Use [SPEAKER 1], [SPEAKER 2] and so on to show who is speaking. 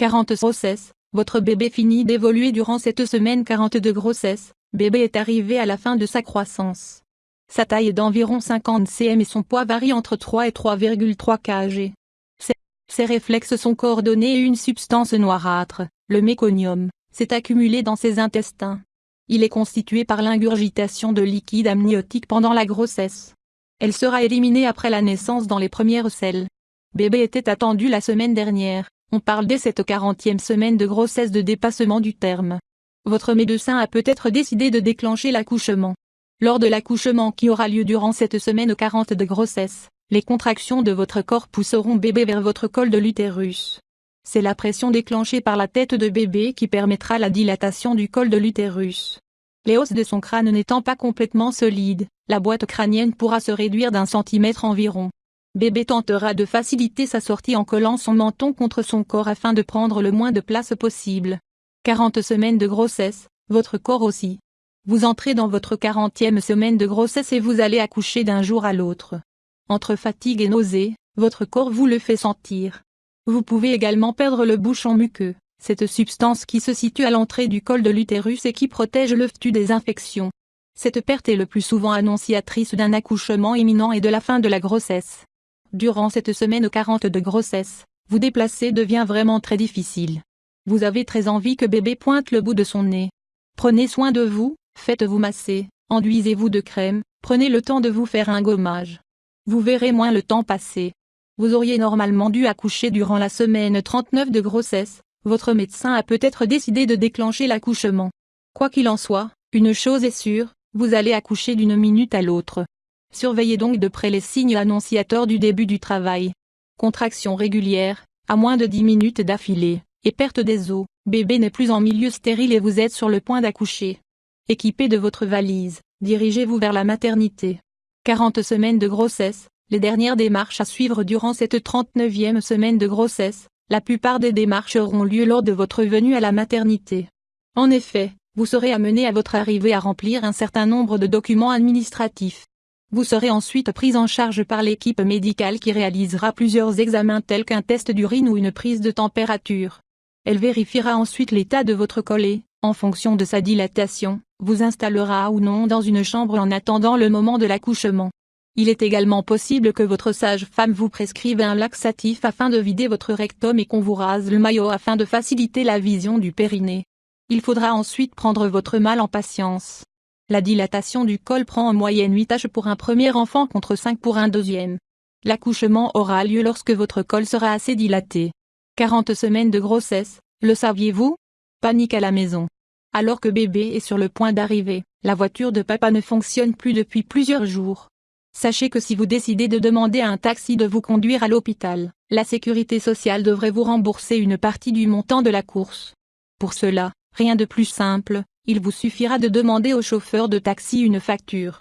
[SPEAKER 1] 40 grossesse, votre bébé finit d'évoluer durant cette semaine 40 de grossesse, bébé est arrivé à la fin de sa croissance. Sa taille est d'environ 50 cm et son poids varie entre 3 et 3,3 kg. Ses réflexes sont coordonnés et une substance noirâtre, le méconium, s'est accumulée dans ses intestins. Il est constitué par l'ingurgitation de liquide amniotique pendant la grossesse. Elle sera éliminée après la naissance dans les premières selles. Bébé était attendu la semaine dernière. On parle dès cette 40e semaine de grossesse de dépassement du terme. Votre médecin a peut-être décidé de déclencher l'accouchement. Lors de l'accouchement qui aura lieu durant cette semaine 40 de grossesse, les contractions de votre corps pousseront bébé vers votre col de l'utérus. C'est la pression déclenchée par la tête de bébé qui permettra la dilatation du col de l'utérus. Les os de son crâne n'étant pas complètement solides, la boîte crânienne pourra se réduire d'1 centimètre environ. Bébé tentera de faciliter sa sortie en collant son menton contre son corps afin de prendre le moins de place possible. 40 semaines de grossesse, votre corps aussi. Vous entrez dans votre 40e semaine de grossesse et vous allez accoucher d'un jour à l'autre. Entre fatigue et nausées, votre corps vous le fait sentir. Vous pouvez également perdre le bouchon muqueux, cette substance qui se situe à l'entrée du col de l'utérus et qui protège l'œuf des infections. Cette perte est le plus souvent annonciatrice d'un accouchement imminent et de la fin de la grossesse. Durant cette semaine 40 de grossesse, vous déplacer devient vraiment très difficile. Vous avez très envie que bébé pointe le bout de son nez. Prenez soin de vous, faites-vous masser, enduisez-vous de crème, prenez le temps de vous faire un gommage. Vous verrez moins le temps passer. Vous auriez normalement dû accoucher durant la semaine 39 de grossesse, votre médecin a peut-être décidé de déclencher l'accouchement. Quoi qu'il en soit, une chose est sûre, vous allez accoucher d'une minute à l'autre. Surveillez donc de près les signes annonciateurs du début du travail. Contraction régulière, à moins de 10 minutes d'affilée, et perte des os, bébé n'est plus en milieu stérile et vous êtes sur le point d'accoucher. Équipé de votre valise, dirigez-vous vers la maternité. 40 semaines de grossesse, les dernières démarches à suivre durant cette 39e semaine de grossesse, la plupart des démarches auront lieu lors de votre venue à la maternité. En effet, vous serez amené à votre arrivée à remplir un certain nombre de documents administratifs. Vous serez ensuite pris en charge par l'équipe médicale qui réalisera plusieurs examens tels qu'un test d'urine ou une prise de température. Elle vérifiera ensuite l'état de votre col et, en fonction de sa dilatation, vous installera ou non dans une chambre en attendant le moment de l'accouchement. Il est également possible que votre sage-femme vous prescrive un laxatif afin de vider votre rectum et qu'on vous rase le maillot afin de faciliter la vision du périnée. Il faudra ensuite prendre votre mal en patience. La dilatation du col prend en moyenne 8 H pour un premier enfant contre 5 pour un deuxième. L'accouchement aura lieu lorsque votre col sera assez dilaté. 40 semaines de grossesse, le saviez-vous? Panique à la maison. Alors que bébé est sur le point d'arriver, la voiture de papa ne fonctionne plus depuis plusieurs jours. Sachez que si vous décidez de demander à un taxi de vous conduire à l'hôpital, la sécurité sociale devrait vous rembourser une partie du montant de la course. Pour cela, rien de plus simple, il vous suffira de demander au chauffeur de taxi une facture.